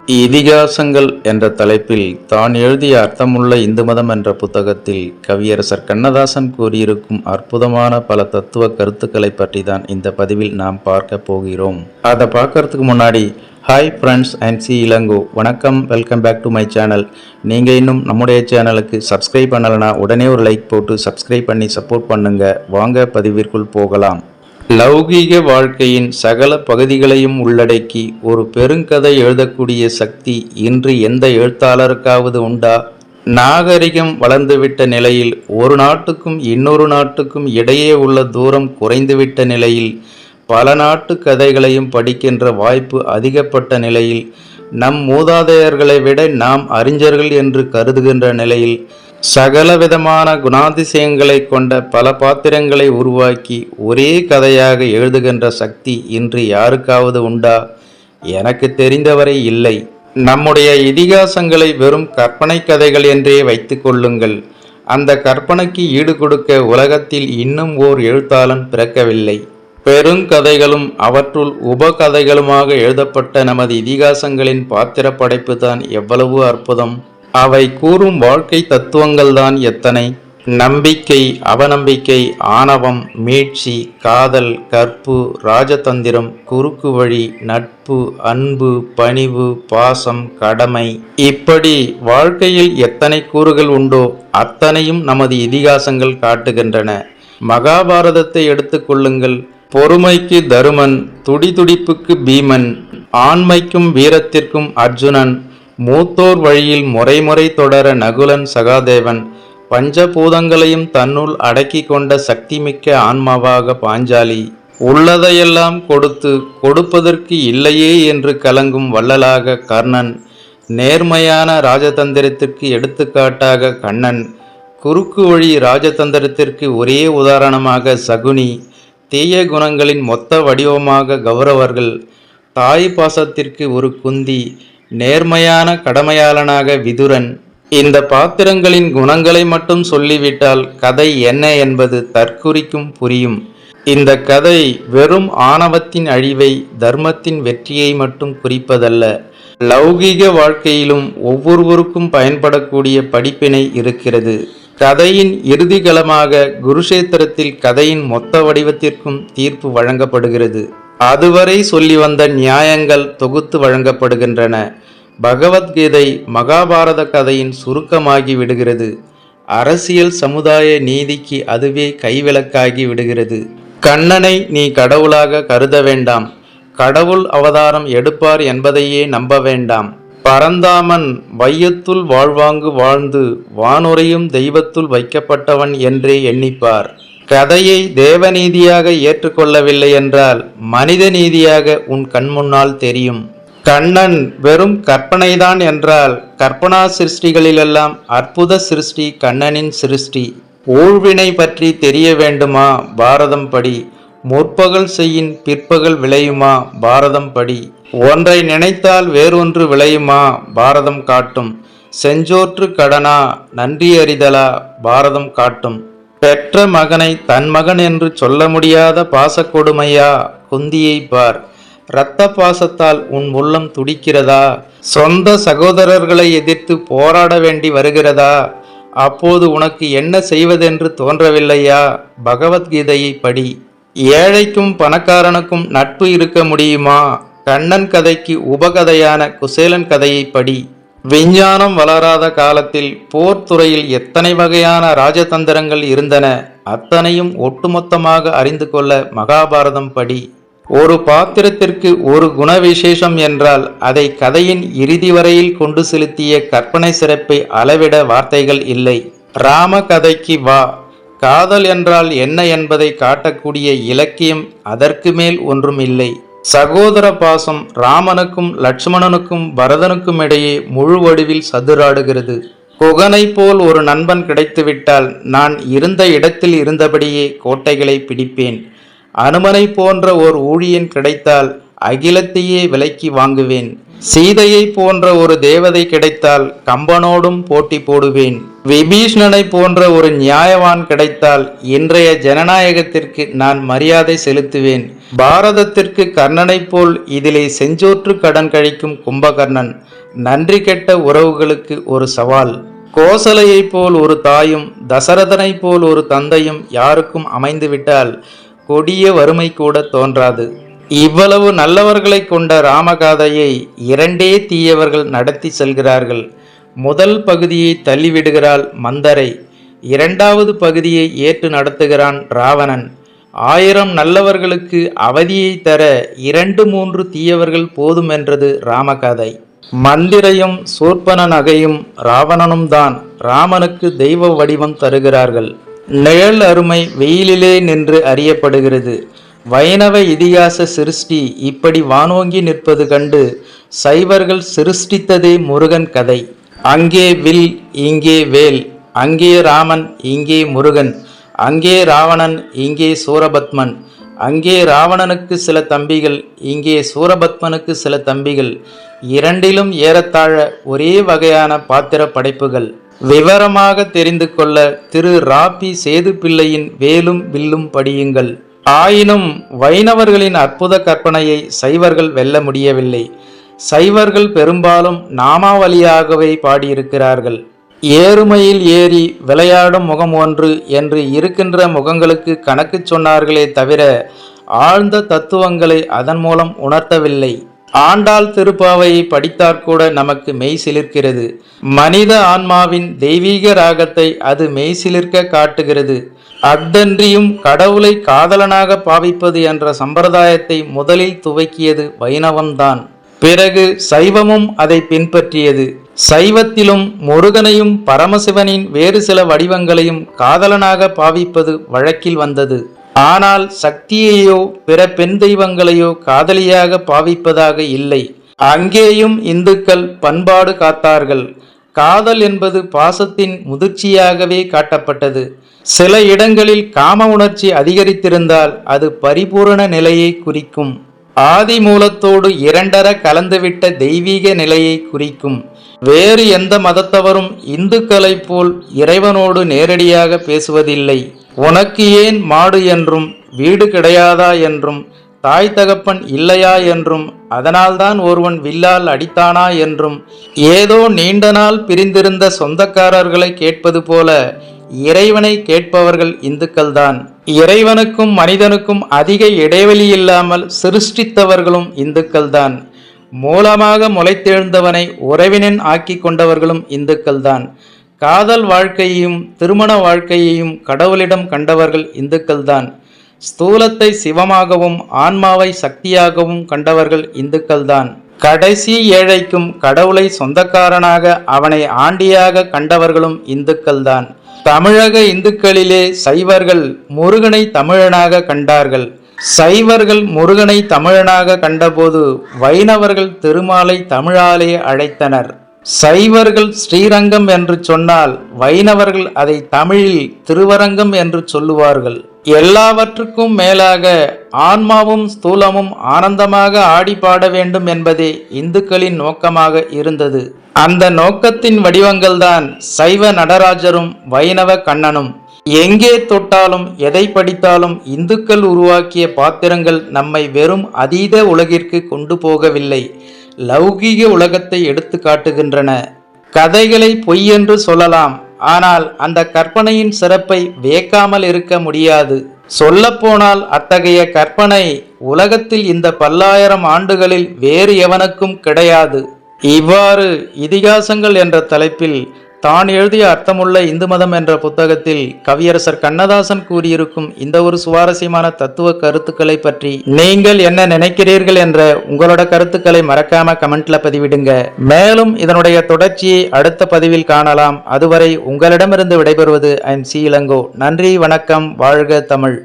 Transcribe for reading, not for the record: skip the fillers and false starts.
இதிகாசங்கள் என்ற தலைப்பில் தான் எழுதிய அர்த்தமுள்ள இந்து மதம் என்ற புத்தகத்தில் கவியரசர் கண்ணதாசன் கூறியிருக்கும் அற்புதமான பல தத்துவ கருத்துக்களை பற்றி தான் இந்த பதிவில் நாம் பார்க்க போகிறோம். அதை பார்க்கறதுக்கு முன்னாடி hi friends, and C Elango. வணக்கம், welcome back to my channel. நீங்கள் இன்னும் நம்முடைய சேனலுக்கு சப்ஸ்கிரைப் பண்ணலைன்னா உடனே ஒரு லைக் போட்டு சப்ஸ்கிரைப் பண்ணி சப்போர்ட் பண்ணுங்க. வாங்க பதிவிற்குள் போகலாம். லௌகீக வாழ்க்கையின் சகல பகுதிகளையும் உள்ளடக்கி ஒரு பெருங்கதை எழுதக்கூடிய சக்தி இன்று எந்த எழுத்தாளருக்காவது உண்டா? நாகரிகம் வளர்ந்துவிட்ட நிலையில், ஒரு நாட்டுக்கும் இன்னொரு நாட்டுக்கும் இடையே உள்ள தூரம் குறைந்துவிட்ட நிலையில், பல நாட்டு கதைகளையும் படிக்கின்ற வாய்ப்பு அதிகப்பட்ட நிலையில், நம் மூதாதையர்களை விட நாம் அறிஞர்கள் என்று கருதுகின்ற நிலையில், சகலவிதமான குணாதிசயங்களை கொண்ட பல பாத்திரங்களை உருவாக்கி ஒரே கதையாக எழுதுகின்ற சக்தி இன்று யாருக்காவது உண்டா? எனக்கு தெரிந்தவரை இல்லை. நம்முடைய இதிகாசங்களை வெறும் கற்பனை கதைகள் என்றே வைத்து கொள்ளுங்கள். அந்த கற்பனைக்கு ஈடு கொடுக்க உலகத்தில் இன்னும் ஓர் எழுத்தாளன் பிறக்கவில்லை. பெருங்கதைகளும் அவற்றுள் உபகதைகளுமாக எழுதப்பட்ட நமது இதிகாசங்களின் பாத்திர படைப்பு தான் எவ்வளவு அற்புதம்! அவை கூறும் வாழ்க்கை தத்துவங்கள் தான் எத்தனை! நம்பிக்கை, அவநம்பிக்கை, ஆணவம், மீட்சி, காதல், கற்பு, ராஜதந்திரம், குறுக்கு வழி, நட்பு, அன்பு, பணிவு, பாசம், கடமை, இப்படி வாழ்க்கையில் எத்தனை கூறுகள் உண்டோ அத்தனையும் நமது இதிகாசங்கள் காட்டுகின்றன. மகாபாரதத்தை எடுத்துக்கொள்ளுங்கள். பொறுமைக்கு தருமன், துடிதுடிப்புக்கு பீமன், ஆண்மைக்கும் வீரத்திற்கும் அர்ஜுனன், மூத்தோர் வழியில் முறைமுறை தொடர நகுலன் சகாதேவன், பஞ்சபூதங்களையும் தன்னுள் அடக்கி கொண்ட சக்திமிக்க ஆன்மாவாக பாஞ்சாலி, உள்ளதையெல்லாம் கொடுத்து கொடுப்பதற்கு இல்லையே என்று கலங்கும் வள்ளலாக கர்ணன், நேர்மையான ராஜதந்திரத்திற்கு எடுத்துக்காட்டாக கண்ணன், குறுக்கு வழி ராஜதந்திரத்திற்கு ஒரே உதாரணமாக சகுனி, தீய குணங்களின் மொத்த வடிவமாக கௌரவர்கள், தாய் பாசத்திற்கு ஒரு குந்தி, நேர்மையான கடமையாளனாக விதுரன். இந்த பாத்திரங்களின் குணங்களை மட்டும் சொல்லிவிட்டால் கதை என்ன என்பது தற்குறிக்கும் புரியும். இந்த கதை வெறும் ஆணவத்தின் அழிவை, தர்மத்தின் வெற்றியை மட்டும் குறிப்பதல்ல. லௌகீக வாழ்க்கையிலும் ஒவ்வொருவருக்கும் பயன்படக்கூடிய படிப்பினை இருக்கிறது. கதையின் இறுதிகளமாக குருஷேத்திரத்தில் கதையின் மொத்த வடிவத்திற்கும் தீர்ப்பு வழங்கப்படுகிறது. அதுவரை சொல்லி வந்த நியாயங்கள் தொகுத்து வழங்கப்படுகின்றன. பகவத்கீதை மகாபாரத கதையின் சுருக்கமாகி விடுகிறது. அரசியல், சமுதாய நீதிக்கு அதுவே கைவிளக்காகி விடுகிறது. கண்ணனை நீ கடவுளாக கருத வேண்டாம், கடவுள் அவதாரம் எடுப்பார் என்பதையே நம்ப வேண்டாம். பரந்தாமன் வையத்துள் வாழ்வாங்கு வாழ்ந்து வானுரையும் தெய்வத்துள் வைக்கப்பட்டவன் என்றே எண்ணிப்பார். கதையை தேவநீதியாக ஏற்றுக்கொள்ளவில்லை என்றால் மனித நீதியாக உன் கண்முன்னால் தெரியும். கண்ணன் வெறும் கற்பனைதான் என்றால் கற்பனா சிருஷ்டிகளிலெல்லாம் அற்புத சிருஷ்டி கண்ணனின் சிருஷ்டி. ஊழ்வினை பற்றி தெரிய வேண்டுமா? பாரதம் படி. முற்பகல் செய்யின் பிற்பகல் விளையுமா? பாரதம் படி. ஒன்றை நினைத்தால் வேறொன்று விளையுமா? பாரதம் காட்டும். செஞ்சோற்று கடனா நன்றி அறிதலா? பாரதம் காட்டும். பெற்ற மகனை தன் மகன் என்று சொல்ல முடியாத பாசக்கொடுமையா? குந்தியை பார். இரத்த பாசத்தால் உன் உள்ளம் துடிக்கிறதா? சொந்த சகோதரர்களை எதிர்த்து போராட வேண்டி வருகிறதா? அப்போது உனக்கு என்ன செய்வதென்று தோன்றவில்லையா? பகவத்கீதையை படி. ஏழைக்கும் பணக்காரனுக்கும் நட்பு இருக்க முடியுமா? கண்ணன் கதைக்கு உபகதையான குசேலன் கதையை படி. விஞ்ஞானம் வளராத காலத்தில் போர் துறையில் எத்தனை வகையான ராஜதந்திரங்கள் இருந்தன, அத்தனையும் ஒட்டுமொத்தமாக அறிந்து கொள்ள மகாபாரதம் படி. ஒரு பாத்திரத்திற்கு ஒரு குண விசேஷம் என்றால் அதை கதையின் இறுதி வரையில் கொண்டு செலுத்திய கற்பனை சிறப்பை அளவிட வார்த்தைகள் இல்லை. ராம கதைக்கு வா. காதல் என்றால் என்ன என்பதை காட்டக்கூடிய இலக்கியம் அதற்கு மேல் ஒன்றும் இல்லை. சகோதர பாசம் ராமனுக்கும் லட்சுமணனுக்கும் பரதனுக்கும் இடையே முழு வடிவில் சதுராடுகிறது. குகனை போல் ஒரு நண்பன் கிடைத்துவிட்டால் நான் இருந்த இடத்தில் இருந்தபடியே கோட்டைகளை பிடிப்பேன். அனுமனை போன்ற ஓர் ஊழியன் கிடைத்தால் அகிலத்தையே விலைக்கு வாங்குவேன். சீதையை போன்ற ஒரு தேவதை கிடைத்தால் கம்பனோடும் போட்டி போடுவேன். விபீஷ்ணனை போன்ற ஒரு நியாயவான் கிடைத்தால் இன்றைய ஜனநாயகத்திற்கு நான் மரியாதை செலுத்துவேன். பாரதத்திற்கு கர்ணனைப் போல் இதிலே செஞ்சோற்று கடன் கழிக்கும் கும்பகர்ணன் நன்றி கெட்ட உறவுகளுக்கு ஒரு சவால். கோசலையைப் போல் ஒரு தாயும் தசரதனைப் போல் ஒரு தந்தையும் யாருக்கும் அமைந்துவிட்டால் கொடிய வறுமை கூட தோன்றாது. இவ்வளவு நல்லவர்களை கொண்ட ராமகாதையை இரண்டே தீயவர்கள் நடத்தி செல்கிறார்கள். முதல் பகுதியை தள்ளிவிடுகிறாள் மந்தரை, இரண்டாவது பகுதியை ஏற்று நடத்துகிறான் ராவணன். 1000 நல்லவர்களுக்கு அவதியை தர 2-3 தீயவர்கள் போதும் என்றது ராமகாதை. மந்திரையும் சூர்பன நகையும் ராவணனும் தான் ராமனுக்கு தெய்வ வடிவம் தருகிறார்கள். நிழல் அருமை வெயிலிலே நின்று அறியப்படுகிறது. வைணவ இதிகாச சிருஷ்டி இப்படி வானோங்கி நிற்பது கண்டு சைவர்கள் சிருஷ்டித்ததே முருகன் கதை. அங்கே வில், இங்கே வேல், அங்கே ராமன், இங்கே முருகன், அங்கே ராவணன், இங்கே சூரபத்மன், அங்கே ராவணனுக்கு சில தம்பிகள், இங்கே சூரபத்மனுக்கு சில தம்பிகள், இரண்டிலும் ஏறத்தாழ ஒரே வகையான பாத்திர படைப்புகள். விவரமாக தெரிந்து கொள்ள திரு ராபி சேது பிள்ளையின் வேலும் வில்லும் படியுங்கள். ஆயினும் வைணவர்களின் அற்புத கற்பனையை சைவர்கள் வெல்ல முடியவில்லை. சைவர்கள் பெரும்பாலும் நாமாவளியாகவே பாடியிருக்கிறார்கள். ஏறுமையில் ஏறி விளையாடும் முகம் ஒன்று என்று இருக்கின்ற முகங்களுக்கு கணக்கு சொன்னார்களே தவிர ஆழ்ந்த தத்துவங்களை அதன் மூலம் உணர்த்தவில்லை. ஆண்டாள் திருப்பாவையை படித்தாற்கூட நமக்கு மெய் சிலிர்க்கிறது. மனித ஆன்மாவின் தெய்வீக ராகத்தை அது மெய் சிலிர்க்க காட்டுகிறது. அஃதன்றியும் கடவுளை காதலனாக பாவிப்பது என்ற சம்பிரதாயத்தை முதலில் துவக்கியது வைணவம்தான். பிறகு சைவமும் அதை பின்பற்றியது. சைவத்திலும் முருகனையும் பரமசிவனின் வேறு சில வடிவங்களையும் காதலனாக பாவிப்பது வழக்கில் வந்தது. ஆனால் சக்தியையோ பிற பெண் தெய்வங்களையோ காதலியாக பாவிப்பதாக இல்லை. அங்கேயும் இந்துக்கள் பண்பாடு காத்தார்கள். காதல் என்பது பாசத்தின் முதிர்ச்சியாகவே காட்டப்பட்டது. சில இடங்களில் காம உணர்ச்சி அதிகரித்திருந்தால் அது பரிபூரண நிலையை குறிக்கும். ஆதி மூலத்தோடு இரண்டர கலந்துவிட்ட தெய்வீக நிலையை குறிக்கும். வேறு எந்த மதத்தவரும் இந்துக்களைப் போல் இறைவனோடு நேரடியாக பேசுவதில்லை. உனக்கு ஏன் மாடு என்றும், வீடு கிடையாதா என்றும், தாய் தகப்பன் இல்லையா என்றும், அதனால்தான் ஒருவன் வில்லால் அடித்தானா என்றும், ஏதோ நீண்ட நாள் பிரிந்திருந்த சொந்தக்காரர்களை கேட்பது போல இறைவனை கேட்பவர்கள் இந்துக்கள்தான். இறைவனுக்கும் மனிதனுக்கும் அதிக இடைவெளி இல்லாமல் சிருஷ்டித்தவர்களும் இந்துக்கள்தான். மூலமாக முளைத்தெழுந்தவனை உறவினன் ஆக்கி கொண்டவர்களும் இந்துக்கள்தான். காதல் வாழ்க்கையையும் திருமண வாழ்க்கையையும் கடவுளிடம் கண்டவர்கள் இந்துக்கள்தான். ஸ்தூலத்தை சிவமாகவும் ஆன்மாவை சக்தியாகவும் கண்டவர்கள் இந்துக்கள்தான். கடைசி ஏழைக்கும் கடவுளை சொந்தக்காரனாக அவனை ஆண்டியாக கண்டவர்களும் இந்துக்கள்தான். தமிழக இந்துக்களிலே சைவர்கள் முருகனை தமிழனாக கண்டார்கள். சைவர்கள் முருகனை தமிழனாக கண்டபோது வைணவர்கள் திருமாலை தமிழாலே அழைத்தனர். சைவர்கள் ஸ்ரீரங்கம் என்று சொன்னால் வைணவர்கள் அதை தமிழில் திருவரங்கம் என்று சொல்லுவார்கள். எல்லாவற்றுக்கும் மேலாக ஆன்மாவும் ஸ்தூலமும் ஆனந்தமாக ஆடி பாட வேண்டும் என்பதே இந்துக்களின் நோக்கமாக இருந்தது. அந்த நோக்கத்தின் வடிவங்கள்தான் சைவ நடராஜரும் வைணவ கண்ணனும். எங்கே தொட்டாலும் எதை படித்தாலும் இந்துக்கள் உருவாக்கிய பாத்திரங்கள் நம்மை வெறும் அதீத உலகிற்கு கொண்டு போகவில்லை, லௌகீக உலகத்தை எடுத்து காட்டுகின்றன. கதைகளை பொய் என்று சொல்லலாம், ஆனால் அந்த கற்பனையின் சிறப்பை வியக்காமல் இருக்க முடியாது. சொல்லப்போனால் அத்தகைய கற்பனை உலகத்தில் இந்த 10,000 ஆண்டுகளில் வேறு எவனுக்கும் கிடையாது. இவ்வாறு இதிகாசங்கள் என்ற தலைப்பில் தான் எழுதிய அர்த்தமுள்ள இந்து மதம் என்ற புத்தகத்தில் கவியரசர் கண்ணதாசன் கூறியிருக்கும் இந்த ஒரு சுவாரஸ்யமான தத்துவ கருத்துக்களை பற்றி நீங்கள் என்ன நினைக்கிறீர்கள் என்ற உங்களோட கருத்துக்களை மறக்காம கமெண்ட்ல பதிவிடுங்க. மேலும் இதனுடைய தொடர்ச்சியை அடுத்த பதிவில் காணலாம். அதுவரை உங்களிடமிருந்து விடைபெறுவது ஐம் சி இளங்கோ. நன்றி, வணக்கம், வாழ்க தமிழ்.